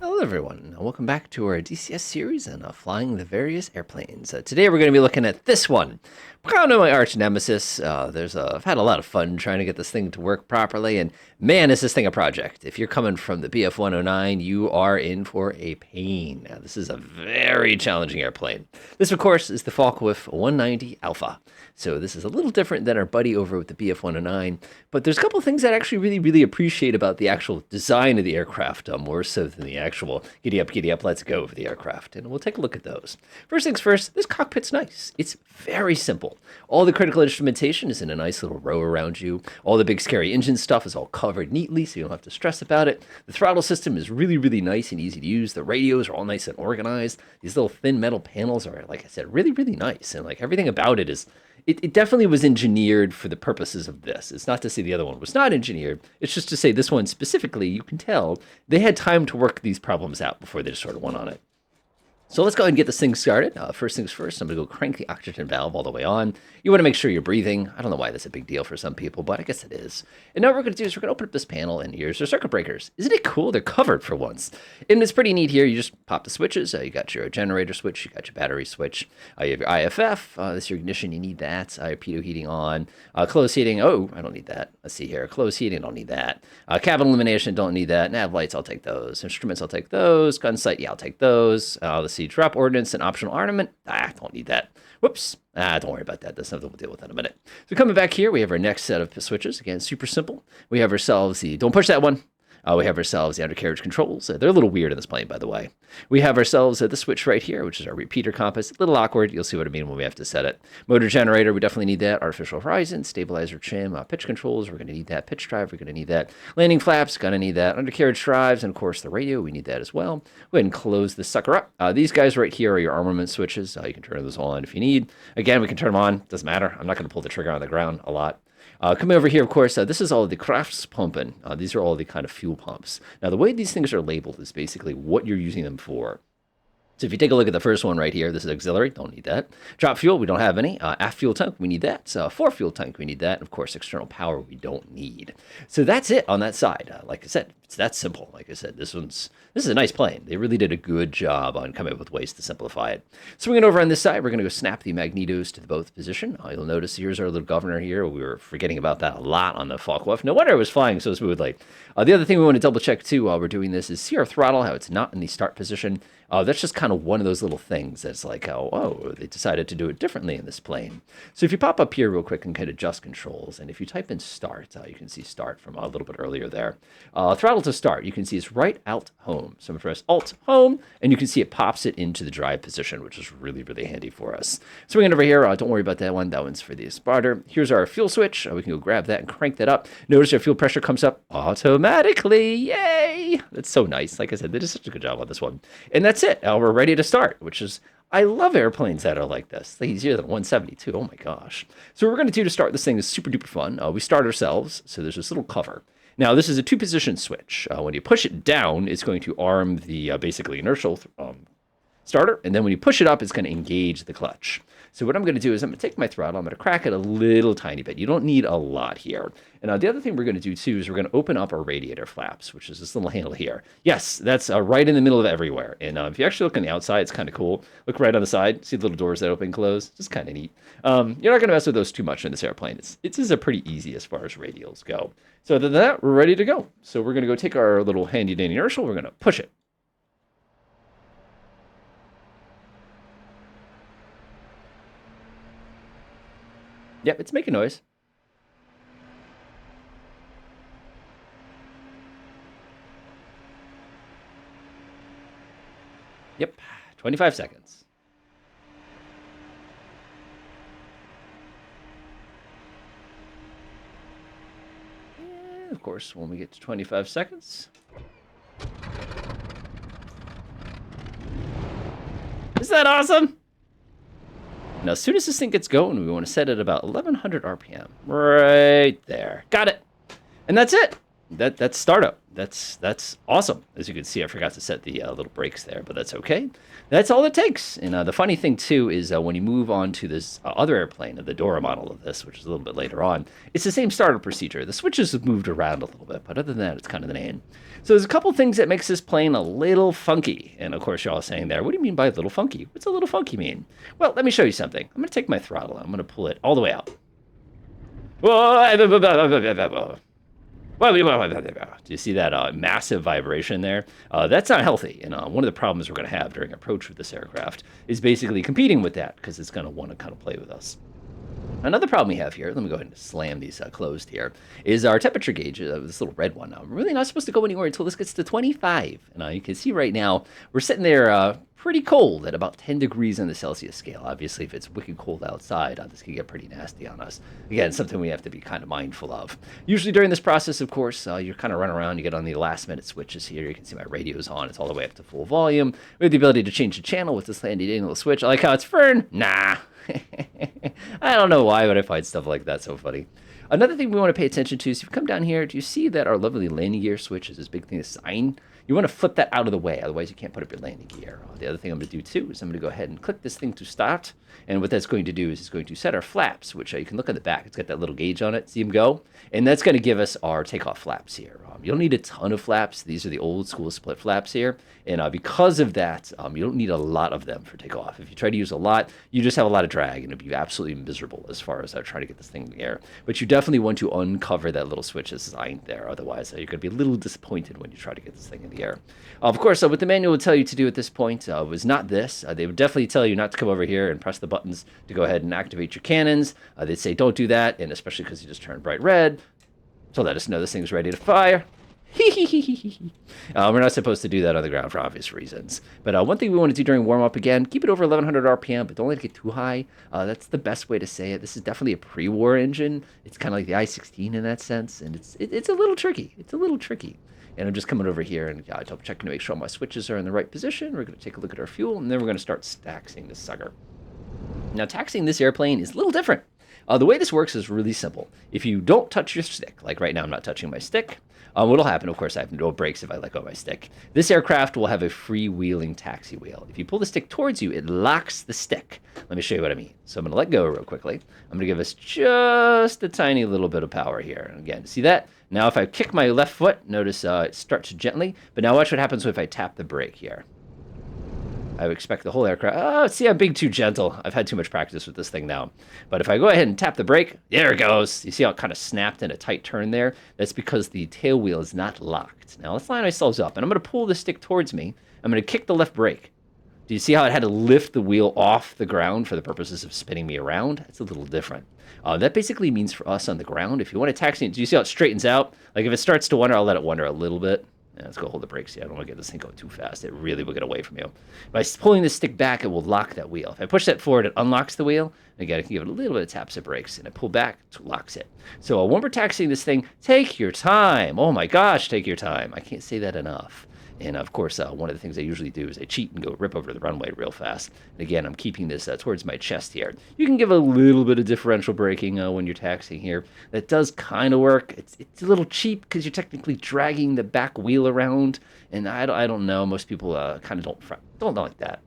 Hello everyone, welcome back to our DCS series on flying the various airplanes. Today we're going to be looking at this one. Kind of my arch nemesis. I've had a lot of fun trying to get this thing to work properly, and man, is this thing a project. If you're coming from the BF109, you are in for a pain. Now, this is a very challenging airplane. This, of course, is the FW190 Alpha. So this is a little different than our buddy over with the BF109, but there's a couple of things that I actually really appreciate about the actual design of the aircraft, more so than the actual giddy up, let's go of the aircraft. And we'll take a look at those. First things first, this cockpit's nice. It's very simple. All the critical instrumentation is in a nice little row around you. All the big scary engine stuff is all covered neatly, so you don't have to stress about it. The throttle system is really nice and easy to use. The radios are all nice and organized. These little thin metal panels are, like I said, really nice. And like everything about it is, it definitely was engineered for the purposes of this. It's not to say the other one was not engineered. It's just to say this one specifically, you can tell they had time to work these problems out before they just sort of went on it. So let's go ahead and get this thing started. First things first, I'm going to go crank the oxygen valve all the way on. You want to make sure you're breathing. I don't know why that's a big deal for some people, but I guess it is. And now what we're going to do is we're going to open up this panel, and here's our circuit breakers. Isn't it cool? They're covered for once. And it's pretty neat here. You just pop the switches. You got your generator switch. You got your battery switch. You have your IFF. This is your ignition. You need that. Your pitot heating on. Closed heating. Oh, I don't need that. Let's see here. Closed heating. Don't need that. Cabin illumination. Don't need that. Nav lights. I'll take those. Instruments. I'll take those. Gun sight. Yeah, I'll take those. Let's see. Drop ordnance and optional armament. Don't need that. Whoops. Don't worry about that. That's something we'll deal with in a minute. So coming back here, we have our next set of switches. Again, super simple. We have ourselves the, don't push that one. We have ourselves the undercarriage controls. They're a little weird in this plane, by the way. We have ourselves the switch right here, which is our repeater compass. A little awkward. You'll see what I mean when we have to set it. Motor generator, we definitely need that. Artificial horizon, stabilizer trim, pitch controls, we're going to need that. Pitch drive, we're going to need that. Landing flaps, going to need that. Undercarriage drives, and of course the radio, we need that as well. Go ahead and close this sucker up. These guys right here are your armament switches. You can turn those all on if you need. Again, we can turn them on. Doesn't matter. I'm not going to pull the trigger on the ground a lot. Coming over here, of course, this is all the crafts pumping. These are all the kind of fuel pumps. Now, the way these things are labeled is basically what you're using them for. So if you take a look at the first one right here, this is auxiliary, don't need that. Drop fuel, we don't have any. Aft fuel tank, we need that. Fore fuel tank, we need that. And of course, external power, we don't need. So that's it on that side. Like I said, it's that simple. Like I said, this is a nice plane. They really did a good job on coming up with ways to simplify it. Swinging over on this side, we're going to go snap the magnetos to the both position. You'll notice here's our little governor here. We were forgetting about that a lot on the Focke-Wulf. No wonder it was flying so smoothly. The other thing we want to double check too while we're doing this is see our throttle, how it's not in the start position. That's just kind of one of those little things that's like, oh, they decided to do it differently in this plane. So if you pop up here real quick and can adjust controls, and if you type in start, you can see start from a little bit earlier there. Throttle to start, you can see it's right out home. So I'm going to press Alt home, and you can see it pops it into the drive position, which is really handy for us. Swinging over here, don't worry about that one. That one's for the starter. Here's our fuel switch. We can go grab that and crank that up. Notice our fuel pressure comes up automatically. Yay! That's so nice. Like I said, they did such a good job on this one. And that's it. We're ready to start, which is, I love airplanes that are like this. It's easier than 172. Oh my gosh. So what we're going to do to start this thing is super duper fun. We start ourselves. So there's this little cover. Now this is a 2-position switch. When you push it down, it's going to arm the basically inertial starter. And then when you push it up, it's going to engage the clutch. So what I'm going to do is I'm going to take my throttle. I'm going to crack it a little tiny bit. You don't need a lot here. And the other thing we're going to do too is we're going to open up our radiator flaps, which is this little handle here. Yes, that's right in the middle of everywhere. And if you actually look on the outside, it's kind of cool. Look right on the side. See the little doors that open and close? Just kind of neat. You're not going to mess with those too much in this airplane. It's just pretty easy as far as radials go. So other than that, we're ready to go. So we're going to go take our little handy dandy inertial. We're going to push it. Yep, it's making noise. Yep, 25 seconds. And of course, when we get to 25 seconds. Isn't that awesome? Now, as soon as this thing gets going, we want to set it about 1100 RPM. Right there. Got it. And that's it. That's startup. That's awesome. As you can see, I forgot to set the little brakes there, but that's okay. That's all it takes. And the funny thing too is when you move on to this other airplane, the Dora model of this, which is a little bit later on, it's the same startup procedure. The switches have moved around a little bit, but other than that, it's kind of the name. So there's a couple things that makes this plane a little funky. And of course, you're all saying there, what do you mean by a little funky? What's a little funky mean? Well, let me show you something. I'm going to take my throttle. I'm going to pull it all the way out. Do you see that massive vibration there? That's not healthy. And one of the problems we're going to have during approach with this aircraft is basically competing with that because it's going to want to kind of play with us. Another problem we have here, let me go ahead and slam these closed here, is our temperature gauge, this little red one. We're really not supposed to go anywhere until this gets to 25. And you can see right now, we're sitting there pretty cold at about 10 degrees on the Celsius scale. Obviously, if it's wicked cold outside, this can get pretty nasty on us. Again, something we have to be kind of mindful of. Usually during this process, of course, you're kind of running around, you get on the last minute switches here. You can see my radio's on. It's all the way up to full volume. We have the ability to change the channel with this handy little switch. I like how it's Fern. Nah. I don't know why, but I find stuff like that so funny. Another thing we want to pay attention to is if you come down here, do you see that our lovely landing gear switch is this big thing, a sign? You want to flip that out of the way, otherwise you can't put up your landing gear. The other thing I'm going to do too is I'm going to go ahead and click this thing to start. And what that's going to do is it's going to set our flaps, which you can look at the back. It's got that little gauge on it. See them go? And that's going to give us our takeoff flaps here. You don't need a ton of flaps. These are the old school split flaps here. And because of that, you don't need a lot of them for takeoff. If you try to use a lot, you just have a lot of drag and it'll be absolutely miserable as far as trying to get this thing in the air. But you definitely want to uncover that little switch that's designed there. Otherwise, you're going to be a little disappointed when you try to get this thing in the air. Of course, what the manual would tell you to do at this point was not this. They would definitely tell you not to come over here and press the buttons to go ahead and activate your cannons. They'd say don't do that, and especially because you just turned bright red. So let us know this thing's ready to fire. We're not supposed to do that on the ground for obvious reasons. But one thing we want to do during warm-up, again, keep it over 1100 RPM, but don't let it get too high. That's the best way to say it. This is definitely a pre-war engine. It's kind of like the I-16 in that sense, and it's a little tricky. It's a little tricky. And I'm just coming over here and double checking to make sure all my switches are in the right position. We're going to take a look at our fuel, and then we're going to start taxing this sucker. Now, taxiing this airplane is a little different. The way this works is really simple. If you don't touch your stick, like right now I'm not touching my stick, what'll happen, of course, I have no brakes if I let go of my stick. This aircraft will have a freewheeling taxi wheel. If you pull the stick towards you, it locks the stick. Let me show you what I mean. So I'm going to let go real quickly. I'm going to give us just a tiny little bit of power here. And again, see that? Now if I kick my left foot, notice it starts gently. But now watch what happens if I tap the brake here. I would expect the whole aircraft. Oh, see, I'm being too gentle. I've had too much practice with this thing now. But if I go ahead and tap the brake, there it goes. You see how it kind of snapped in a tight turn there? That's because the tail wheel is not locked. Now let's line ourselves up, and I'm going to pull the stick towards me. I'm going to kick the left brake. Do you see how it had to lift the wheel off the ground for the purposes of spinning me around? It's a little different. That basically means for us on the ground, if you want to taxi, do you see how it straightens out? Like if it starts to wander, I'll let it wander a little bit. Yeah, let's go hold the brakes. Yeah, I don't want to get this thing going too fast. It really will get away from you. By pulling this stick back, it will lock that wheel. If I push that forward, it unlocks the wheel. Again, I can give it a little bit of taps of brakes, and I pull back, it locks it. So when we're taxiing this thing, take your time. Oh my gosh, take your time. I can't say that enough. And of course, one of the things I usually do is I cheat and go rip over the runway real fast. And again, I'm keeping this towards my chest here. You can give a little bit of differential braking when you're taxiing here. That does kind of work. It's a little cheap because you're technically dragging the back wheel around. And I don't know. Most people kind of don't like that.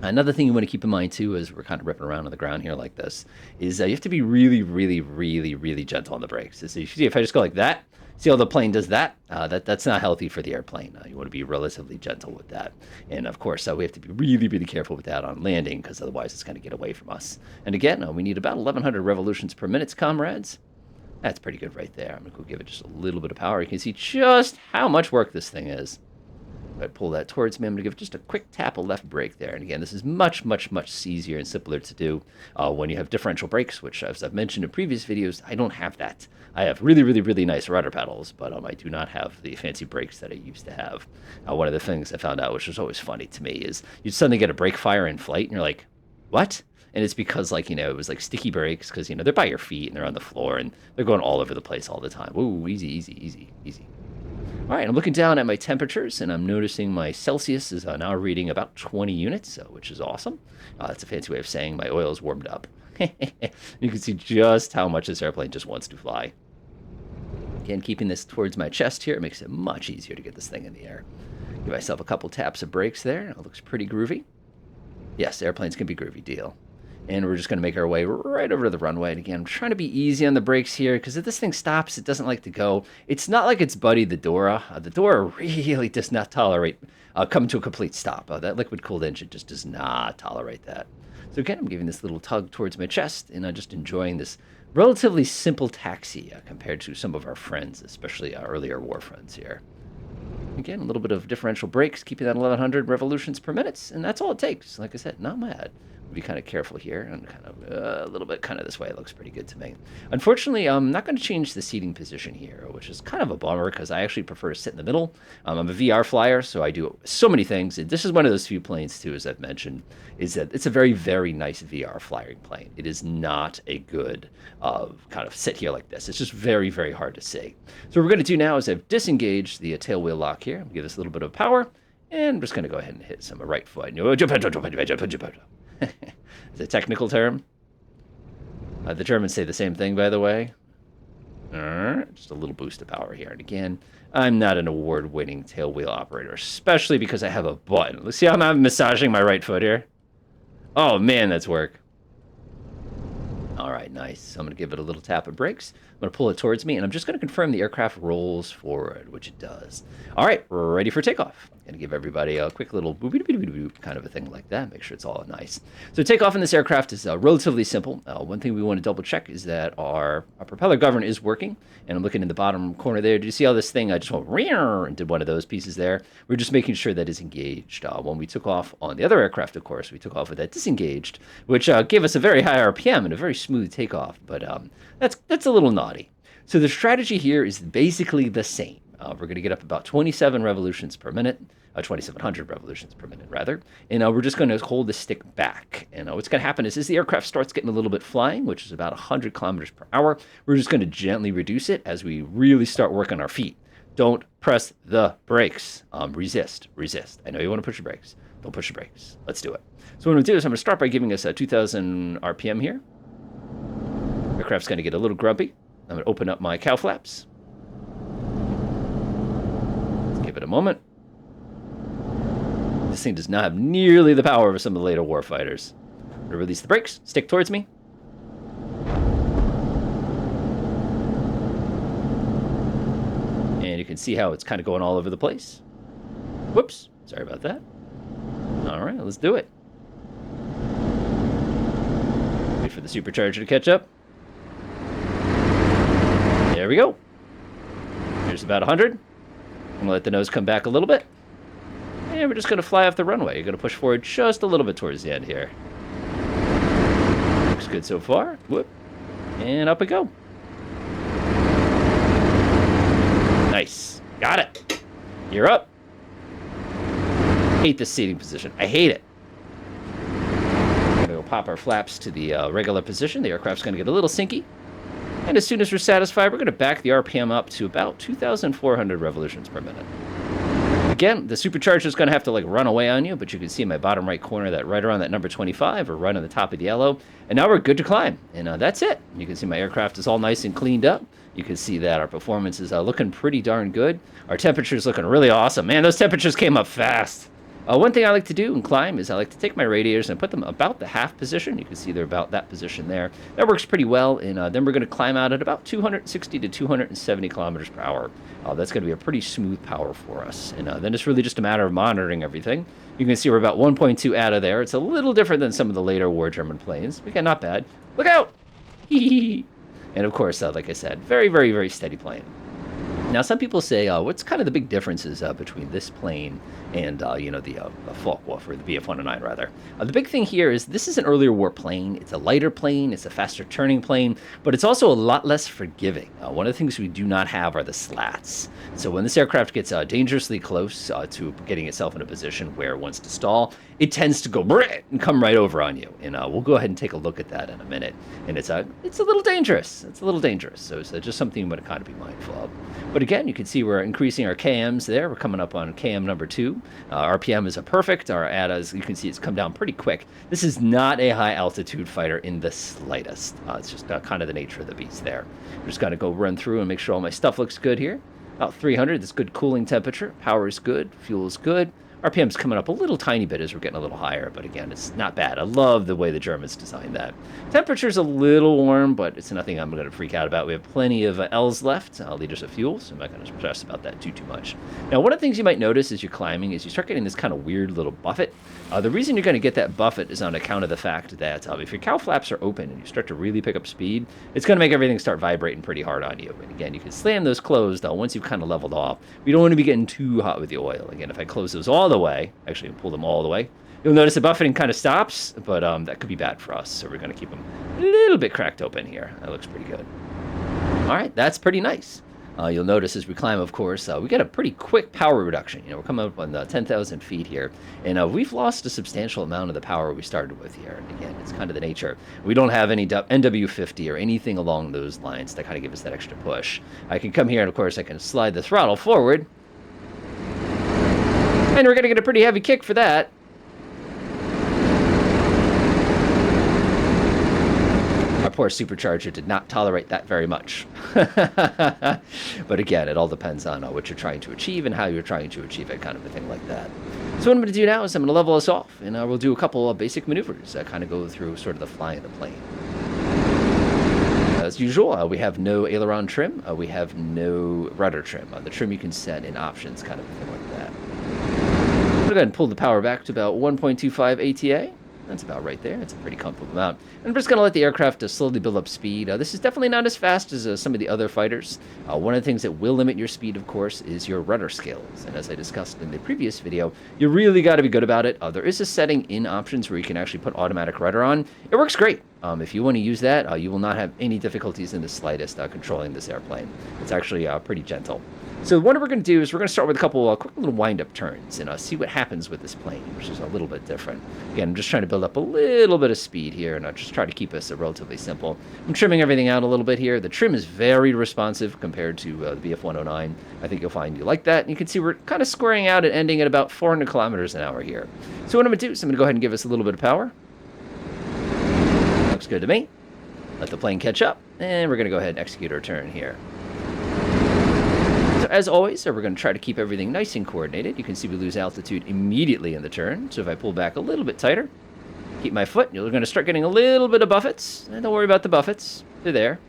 Another thing you want to keep in mind, too, as we're kind of ripping around on the ground here like this, is you have to be really, really, really, really gentle on the brakes. So you see, if I just go like that, see how the plane does that? That's not healthy for the airplane. You want to be relatively gentle with that. And, of course, we have to be really, really careful with that on landing because otherwise it's going to get away from us. And, again, we need about 1,100 revolutions per minute, comrades. That's pretty good right there. I'm going to go give it just a little bit of power. You can see just how much work this thing is. If I pull that towards me, I'm going to give it just a quick tap of left brake there. And again, this is much, much, much easier and simpler to do when you have differential brakes, which, as I've mentioned in previous videos, I don't have that. I have really, really, really nice rudder pedals, but I do not have the fancy brakes that I used to have. One of the things I found out, which was always funny to me, is you suddenly get a brake fire in flight, and you're like, what? And it's because, it was like sticky brakes, because, they're by your feet, and they're on the floor, and they're going all over the place all the time. Ooh, easy, easy, easy, easy. All right, I'm looking down at my temperatures, and I'm noticing my Celsius is now reading about 20 units, which is awesome. That's a fancy way of saying my oil is warmed up. You can see just how much this airplane just wants to fly. Again, keeping this towards my chest here, it makes it much easier to get this thing in the air. Give myself a couple taps of brakes there. It looks pretty groovy. Yes, airplanes can be groovy, deal. And we're just going to make our way right over to the runway. And again, I'm trying to be easy on the brakes here, because if this thing stops, it doesn't like to go. It's not like its buddy, the Dora. The Dora really does not tolerate coming to a complete stop. That liquid-cooled engine just does not tolerate that. So again, I'm giving this little tug towards my chest, and I'm just enjoying this relatively simple taxi compared to some of our friends, especially our earlier war friends here. Again, a little bit of differential brakes, keeping that 1100 revolutions per minute, and that's all it takes. Like I said, not mad. Be kind of careful here, and kind of a little bit kind of this way. It looks pretty good to me. Unfortunately, I'm not going to change the seating position here, which is kind of a bummer, because I actually prefer to sit in the middle. I'm a VR flyer, so I do so many things. And this is one of those few planes, too, as I've mentioned, is that it's a very, very nice VR flying plane. It is not a good kind of sit here like this. It's just very, very hard to see. So what we're going to do now is I've disengaged the tail wheel lock here. I'll give this a little bit of power, and I'm just going to go ahead and hit some right foot. It's a technical term. The Germans say the same thing, by the way. Just a little boost of power here. And again, I'm not an award-winning tail wheel operator, especially because I have a button. Let's see how I'm massaging my right foot here. Oh, man, that's work. All right, nice. So I'm going to give it a little tap of brakes. I'm going to pull it towards me, and I'm just going to confirm the aircraft rolls forward, which it does. All right, we're ready for takeoff. I'm going to give everybody a quick little boop kind of a thing like that. Make sure it's all nice. So takeoff in this aircraft is relatively simple. One thing we want to double check is that our propeller govern is working. And I'm looking in the bottom corner there. Do you see how this thing, I just went and did one of those pieces there? We're just making sure that is engaged. When we took off on the other aircraft, of course, we took off with that disengaged, which gave us a very high RPM and a very smooth takeoff. But that's a little naughty. So the strategy here is basically the same. We're going to get up about 27 revolutions per minute, 2,700 revolutions per minute, rather. And we're just going to hold the stick back. And what's going to happen is as the aircraft starts getting a little bit flying, which is about 100 kilometers per hour, we're just going to gently reduce it as we really start working our feet. Don't press the brakes. Resist. I know you want to push the brakes. Don't push the brakes. Let's do it. So what I'm going to do is I'm going to start by giving us a 2,000 RPM here. Aircraft's going to get a little grumpy. I'm going to open up my cow flaps. Let's give it a moment. This thing does not have nearly the power of some of the later warfighters. I'm going to release the brakes, stick towards me. And you can see how it's kind of going all over the place. Whoops, sorry about that. All right, let's do it. Wait for the supercharger to catch up. There we go. Here's about 100. I'm going to let the nose come back a little bit. And we're just going to fly off the runway. You're going to push forward just a little bit towards the end here. Looks good so far. Whoop. And up we go. Nice. Got it. You're up. Hate this seating position. I hate it. We're going to go pop our flaps to the regular position. The aircraft's going to get a little sinky. And as soon as we're satisfied, we're going to back the RPM up to about 2,400 revolutions per minute. Again, the supercharger is going to have to run away on you, but you can see in my bottom right corner that right around that number 25 or right on the top of the yellow. And now we're good to climb. And that's it. You can see my aircraft is all nice and cleaned up. You can see that our performance is looking pretty darn good. Our temperature is looking really awesome. Man, those temperatures came up fast. One thing I like to do in climb is I like to take my radiators and put them about the half position. You can see they're about that position there. That works pretty well, and then we're going to climb out at about 260 to 270 kilometers per hour. That's going to be a pretty smooth power for us, and then it's really just a matter of monitoring everything. You can see we're about 1.2 out of there. It's a little different than some of the later war German planes. Again, not bad. Look out! And of course, like I said, very, very, very steady plane. Now, some people say, what's kind of the big differences between this plane and, the Focke-Wulf, or the Bf-109, rather. The big thing here is this is an earlier war plane. It's a lighter plane. It's a faster turning plane, but it's also a lot less forgiving. One of the things we do not have are the slats. So when this aircraft gets dangerously close to getting itself in a position where it wants to stall, it tends to go and come right over on you. And we'll go ahead and take a look at that in a minute. And it's a little dangerous. It's a little dangerous. So it's just something you want to kind of be mindful of. But again, you can see we're increasing our KMs there. We're coming up on KM number 2. RPM is a perfect. Our ATA, as you can see, it's come down pretty quick. This is not a high altitude fighter in the slightest. It's just kind of the nature of the beast there. I'm just gonna go run through and make sure all my stuff looks good here. About 300, that's good cooling temperature. Power is good, fuel is good. RPM's coming up a little tiny bit as we're getting a little higher, but again, it's not bad. I love the way the Germans designed that. Temperature's a little warm, but it's nothing I'm going to freak out about. We have plenty of L's left, liters of fuel, so I'm not going to stress about that too much. Now, one of the things you might notice as you're climbing is you start getting this kind of weird little buffet. The reason you're going to get that buffet is on account of the fact that if your cow flaps are open and you start to really pick up speed, it's going to make everything start vibrating pretty hard on you. And again, you can slam those closed, though, once you've kind of leveled off. We don't want to be getting too hot with the oil. Again, if I close those all the way, actually pull them all the way, you'll notice the buffeting kind of stops, but that could be bad for us. So we're going to keep them a little bit cracked open here. That looks pretty good. All right, that's pretty nice. You'll notice as we climb, of course, we get a pretty quick power reduction. We're coming up on 10,000 feet here, and we've lost a substantial amount of the power we started with here. And again, it's kind of the nature. We don't have any NW50 or anything along those lines to kind of give us that extra push. I can come here, and of course, I can slide the throttle forward, and we're going to get a pretty heavy kick for that. Our poor supercharger did not tolerate that very much. But again, it all depends on what you're trying to achieve and how you're trying to achieve it, kind of a thing like that. So what I'm going to do now is I'm going to level us off, and we'll do a couple of basic maneuvers that kind of go through sort of the flying of the plane. As usual, we have no aileron trim. We have no rudder trim. The trim you can set in options, kind of a thing like that. I'm going to go ahead and pull the power back to about 1.25 ATA. That's about right there. It's a pretty comfortable amount. And I'm just going to let the aircraft slowly build up speed. This is definitely not as fast as some of the other fighters. One of the things that will limit your speed, of course, is your rudder skills. And as I discussed in the previous video, you really got to be good about it. There is a setting in options where you can actually put automatic rudder on. It works great. If you want to use that, you will not have any difficulties in the slightest controlling this airplane. It's actually pretty gentle. So what we're going to do is we're going to start with a couple quick little wind-up turns and see what happens with this plane, which is a little bit different. Again, I'm just trying to build up a little bit of speed here, and I'll just try to keep this relatively simple. I'm trimming everything out a little bit here. The trim is very responsive compared to the BF109. I think you'll find you like that. And you can see we're kind of squaring out and ending at about 400 kilometers an hour here. So what I'm going to do is I'm going to go ahead and give us a little bit of power. Looks good to me. Let the plane catch up, and we're going to go ahead and execute our turn here. So as always, we're going to try to keep everything nice and coordinated. You can see we lose altitude immediately in the turn. So if I pull back a little bit tighter, keep my foot, you're going to start getting a little bit of buffets. And don't worry about the buffets. They're there.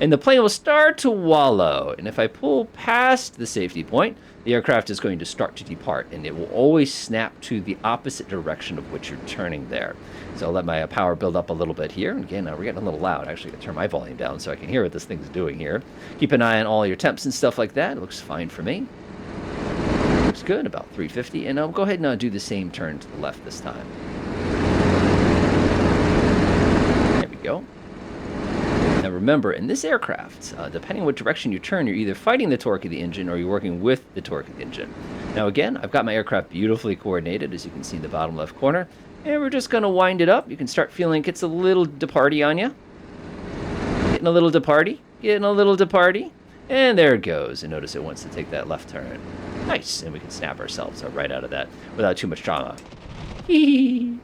And the plane will start to wallow. And if I pull past the safety point, the aircraft is going to start to depart. And it will always snap to the opposite direction of which you're turning there. So I'll let my power build up a little bit here. And again, we're getting a little loud. Actually, I can turn my volume down so I can hear what this thing's doing here. Keep an eye on all your temps and stuff like that. It looks fine for me. Looks good, about 350. And I'll go ahead and do the same turn to the left this time. There we go. Now remember, in this aircraft, depending on what direction you turn, you're either fighting the torque of the engine or you're working with the torque of the engine. Now again, I've got my aircraft beautifully coordinated, as you can see in the bottom left corner. And we're just going to wind it up. You can start feeling it's a little departy on you. Getting a little departy. Getting a little departy. And there it goes. And notice it wants to take that left turn. Nice. And we can snap ourselves right out of that without too much trauma. And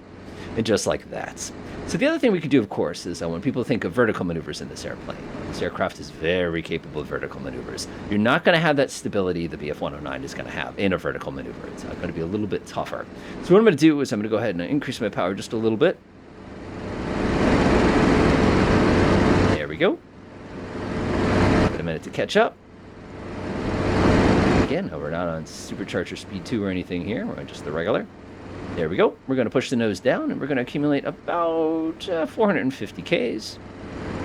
just like that. So the other thing we could do, of course, is when people think of vertical maneuvers in this airplane, this aircraft is very capable of vertical maneuvers. You're not going to have that stability the BF109 is going to have in a vertical maneuver. It's going to be a little bit tougher. So what I'm going to do is I'm going to go ahead and increase my power just a little bit. There we go. Give it a minute to catch up. Again, we're not on supercharger speed 2 or anything here. We're on just the regular. There we go. We're going to push the nose down, and we're going to accumulate about 450 Ks.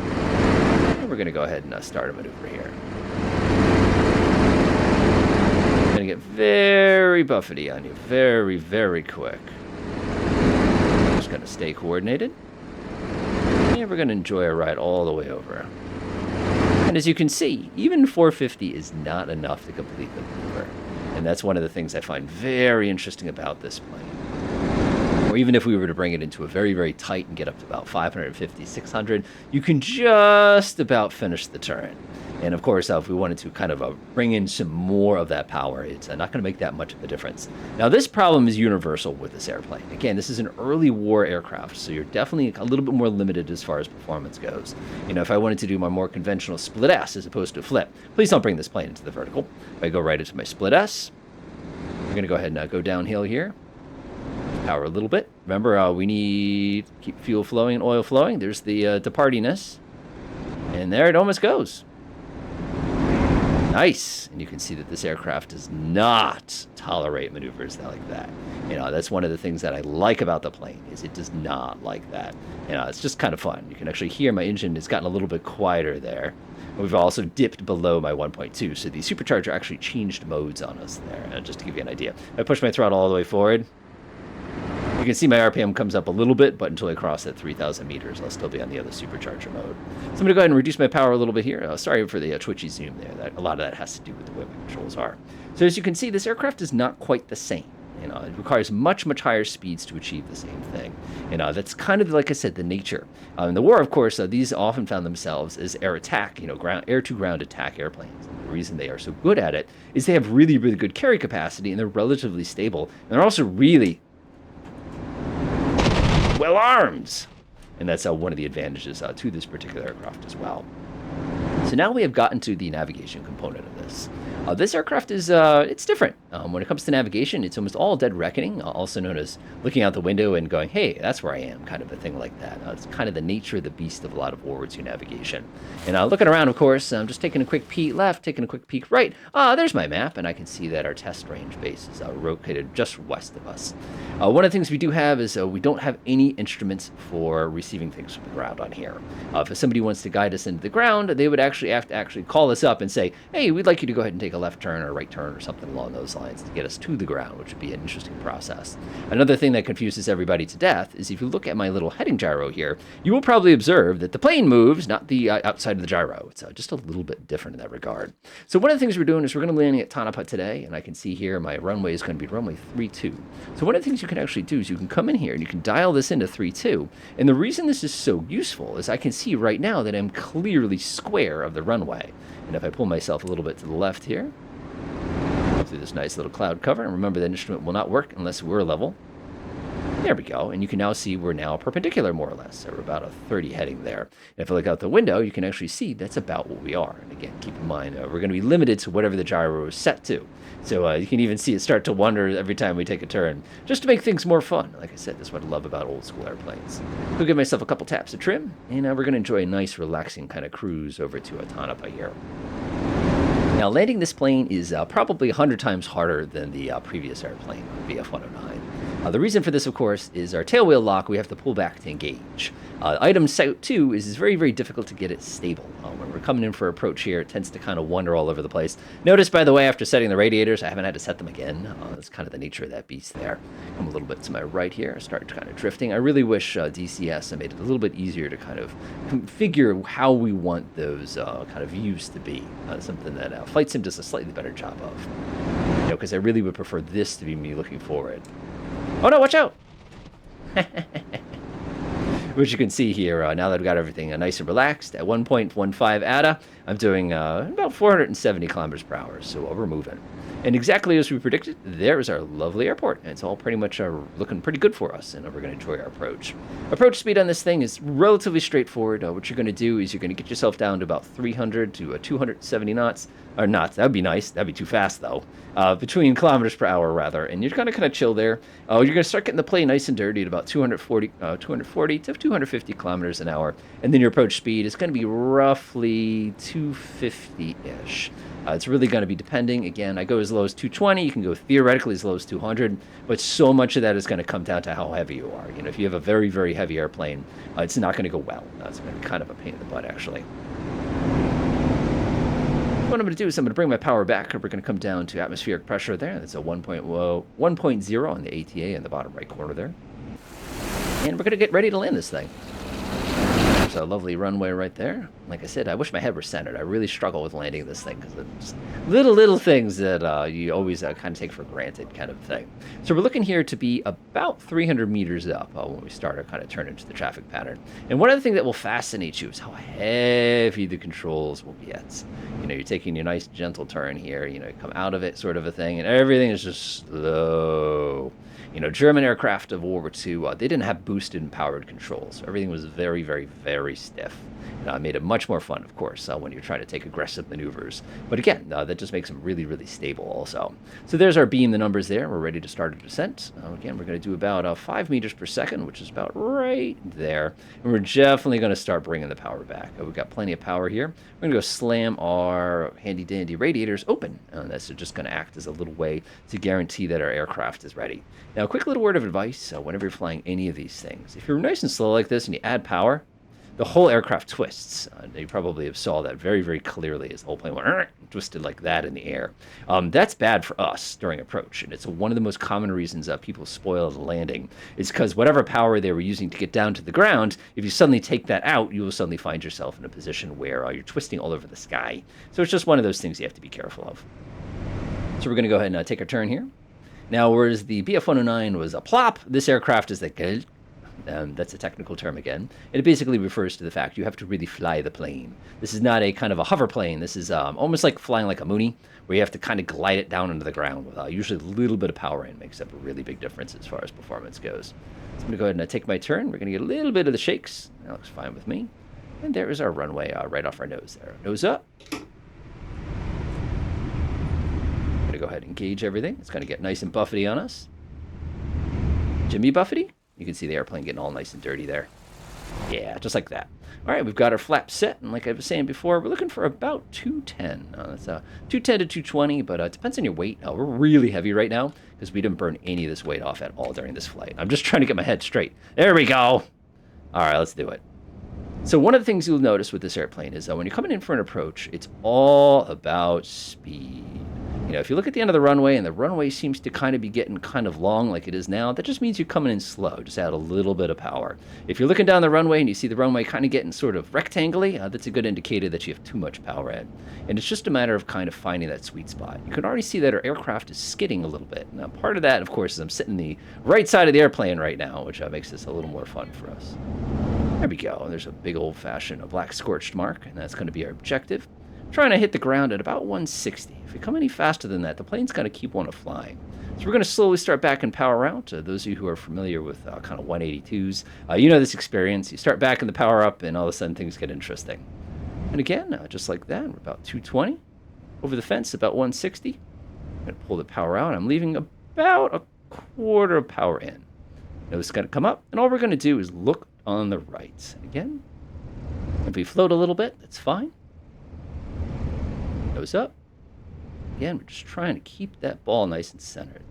And we're going to go ahead and start a maneuver here. Going to get very buffety on you. Very, very quick. Just going to stay coordinated. And we're going to enjoy a ride all the way over. And as you can see, even 450 is not enough to complete the maneuver. And that's one of the things I find very interesting about this plane. Or even if we were to bring it into a very, very tight and get up to about 550, 600, you can just about finish the turn. And of course, if we wanted to kind of bring in some more of that power, it's not going to make that much of a difference. Now, this problem is universal with this airplane. Again, this is an early war aircraft, so you're definitely a little bit more limited as far as performance goes. You know, if I wanted to do my more conventional split S as opposed to flip, please don't bring this plane into the vertical. If I go right into my split S, we're going to go ahead and go downhill here. Power a little bit. Remember, we need to keep fuel flowing and oil flowing. There's the departiness. And there it almost goes. Nice. And you can see that this aircraft does not tolerate maneuvers like that. You know, that's one of the things that I like about the plane, is it does not like that. You know, it's just kind of fun. You can actually hear my engine has gotten a little bit quieter there. We've also dipped below my 1.2, so the supercharger actually changed modes on us there, just to give you an idea. If I push my throttle all the way forward, you can see my RPM comes up a little bit, but until I cross that 3,000 meters, I'll still be on the other supercharger mode. So I'm going to go ahead and reduce my power a little bit here. Sorry for the twitchy zoom there. A lot of that has to do with the way my controls are. So as you can see, this aircraft is not quite the same. You know, it requires much, much higher speeds to achieve the same thing. You know, that's kind of, like I said, the nature. In the war, of course, these often found themselves as air attack, you know, air-to-ground attack airplanes. And the reason they are so good at it is they have really, really good carry capacity, and they're relatively stable. And they're also really well armed, and that's one of the advantages to this particular aircraft as well. So now we have gotten to the navigation component of this. This aircraft is it's different. When it comes to navigation, it's almost all dead reckoning, also known as looking out the window and going, hey, that's where I am, kind of a thing like that. It's kind of the nature of the beast of a lot of World War II navigation. And looking around, of course, I'm just taking a quick peek left, taking a quick peek right. There's my map, and I can see that our test range base is located just west of us. One of the things we do have is we don't have any instruments for receiving things from the ground on here. If somebody wants to guide us into the ground, they would actually have to call us up and say, hey, we'd like you to go ahead and take a left turn or right turn or something along those lines to get us to the ground, which would be an interesting process. Another thing that confuses everybody to death is if you look at my little heading gyro here, you will probably observe that the plane moves, not the outside of the gyro. It's just a little bit different in that regard. So one of the things we're doing is we're going to be landing at Tonopah today, and I can see here my runway is going to be runway 32. So one of the things you can actually do is you can come in here and you can dial this into 32. And the reason this is so useful is I can see right now that I'm clearly square of the runway. And if I pull myself a little bit to the left here, go through this nice little cloud cover, and remember that instrument will not work unless we're level. There we go, and you can now see we're now perpendicular, more or less. So we're about a 30 heading there. And if I look out the window, you can actually see that's about what we are. And again, keep in mind, we're going to be limited to whatever the gyro is set to. So you can even see it start to wander every time we take a turn, just to make things more fun. Like I said, that's what I love about old school airplanes. I'll give myself a couple taps of trim, and we're going to enjoy a nice, relaxing kind of cruise over to Tonopah here. Now, landing this plane is probably 100 times harder than the previous airplane, VF-109. The reason for this, of course, is our tailwheel lock, we have to pull back to engage. Item 2 is very, very difficult to get it stable. When we're coming in for approach here, it tends to kind of wander all over the place. Notice, by the way, after setting the radiators, I haven't had to set them again. That's kind of the nature of that beast there. Come a little bit to my right here, start kind of drifting. I really wish DCS made it a little bit easier to kind of configure how we want those kind of views to be. Something that Flight Sim does a slightly better job of. You know, because I really would prefer this to be me looking forward. Oh no, watch out! Which you can see here, now that I've got everything nice and relaxed, at 1.15 ATA, I'm doing about 470 kilometers per hour, so we're moving. And exactly as we predicted, there is our lovely airport, and it's all pretty much looking pretty good for us, and we're going to enjoy our approach. Approach speed on this thing is relatively straightforward. What you're going to do is you're going to get yourself down to about 300 to 270 knots, or knots, that would be nice, that'd be too fast though, between kilometers per hour rather, and you're going to kind of chill there. You're going to start getting the plane nice and dirty at about 240 to 250 kilometers an hour, and then your approach speed is going to be roughly 250-ish. It's really going to be depending. Again, I go as low as 220. You can go theoretically as low as 200, but so much of that is going to come down to how heavy you are. You know, if you have a very, very heavy airplane, it's not going to go well. It's going to be kind of a pain in the butt, actually. What I'm going to do is I'm going to bring my power back. We're going to come down to atmospheric pressure there. That's a 1.0 on the ATA in the bottom right corner there. And we're going to get ready to land this thing. there's a lovely runway right there. Like I said, I wish my head were centered. I really struggle with landing this thing because it's little things that you always kind of take for granted kind of thing. So we're looking here to be about 300 meters up when we start to kind of turn into the traffic pattern. And one other thing that will fascinate you is how heavy the controls will get. You know, you're taking your nice gentle turn here, you know, you come out of it sort of a thing, and everything is just slow. You know, German aircraft of World War II, they didn't have boosted and powered controls. So everything was very, very, very stiff. Made it much more fun, of course, when you're trying to take aggressive maneuvers. But again, that just makes them really, really stable also. So there's our beam, the numbers there. We're ready to start a descent. Again, we're going to do about 5 meters per second, which is about right there. And we're definitely going to start bringing the power back. We've got plenty of power here. We're going to go slam our handy-dandy radiators open. And that's just going to act as a little way to guarantee that our aircraft is ready. Now, a quick little word of advice whenever you're flying any of these things. If you're nice and slow like this and you add power, the whole aircraft twists. You probably have saw that very, very clearly as the whole plane went twisted like that in the air. That's bad for us during approach, and it's one of the most common reasons people spoil the landing. Is because whatever power they were using to get down to the ground, if you suddenly take that out, you will suddenly find yourself in a position where you're twisting all over the sky. So it's just one of those things you have to be careful of. So we're going to go ahead and take our turn here. Now, whereas the BF109 was a plop, this aircraft is the that's a technical term again. It basically refers to the fact you have to really fly the plane. This is not a kind of a hover plane. This is almost like flying like a Mooney, where you have to kind of glide it down into the ground with usually a little bit of power in. Makes up a really big difference as far as performance goes. So I'm going to go ahead and take my turn. We're going to get a little bit of the shakes. That looks fine with me. And there is our runway right off our nose there. Nose up. Going to go ahead and gauge everything. It's going to get nice and buffety on us. Jimmy Buffety. You can see the airplane getting all nice and dirty there. Yeah, just like that. All right, we've got our flap set, and like I was saying before, we're looking for about 210. That's 210 to 220, but it depends on your weight. We're really heavy right now because we didn't burn any of this weight off at all during this flight. I'm just trying to get my head straight. There we go. All right, let's do it. So one of the things you'll notice with this airplane is that when you're coming in for an approach, it's all about speed. You know, if you look at the end of the runway and the runway seems to kind of be getting kind of long like it is now, that just means you're coming in slow. Just add a little bit of power. If you're looking down the runway and you see the runway kind of getting sort of rectangular, that's a good indicator that you have too much power in. And it's just a matter of kind of finding that sweet spot. You can already see that our aircraft is skidding a little bit. Now, part of that, of course, is I'm sitting the right side of the airplane right now, which makes this a little more fun for us. There we go. There's a big old-fashioned black scorched mark, and that's going to be our objective. Trying to hit the ground at about 160. If we come any faster than that, the plane's got to keep on flying. So we're going to slowly start backing power out. Those of you who are familiar with kind of 182s, you know this experience. You start backing the power up, and all of a sudden things get interesting. And again, just like that, we're about 220. Over the fence, about 160. I'm going to pull the power out. I'm leaving about a quarter of power in. Now it's going to come up, and all we're going to do is look on the right. Again, if we float a little bit, that's fine. Nose up. Again, we're just trying to keep that ball nice and centered.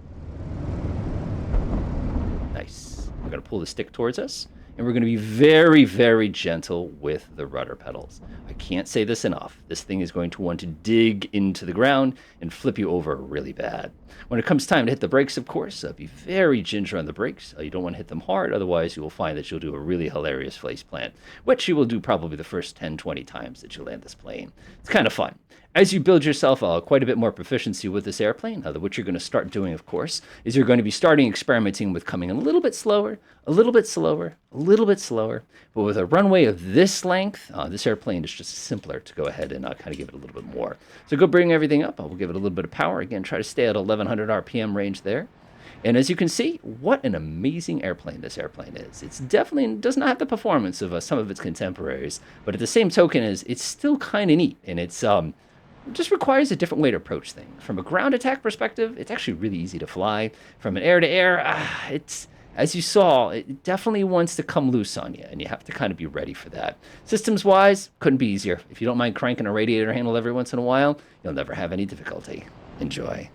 Nice. We're going to pull the stick towards us, and we're going to be very, very gentle with the rudder pedals. I can't say this enough. This thing is going to want to dig into the ground and flip you over really bad. When it comes time to hit the brakes, of course, be very ginger on the brakes. You don't want to hit them hard, otherwise you will find that you'll do a really hilarious face plant, which you will do probably the first 10, 20 times that you land this plane. It's kind of fun. As you build yourself quite a bit more proficiency with this airplane, what you're going to start doing, of course, is you're going to be starting experimenting with coming a little bit slower, a little bit slower, a little bit slower. But with a runway of this length, this airplane is just simpler to go ahead and kind of give it a little bit more. So go bring everything up. We'll give it a little bit of power. Again, try to stay at 1100 RPM range there. And as you can see, what an amazing airplane this airplane is. It's definitely does not have the performance of some of its contemporaries, but at the same token, it's still kind of neat. And it's it just requires a different way to approach things. From a ground attack perspective, it's actually really easy to fly. From an air-to-air, it's, as you saw, it definitely wants to come loose on you, and you have to kind of be ready for that. Systems-wise, couldn't be easier. If you don't mind cranking a radiator handle every once in a while, you'll never have any difficulty. Enjoy.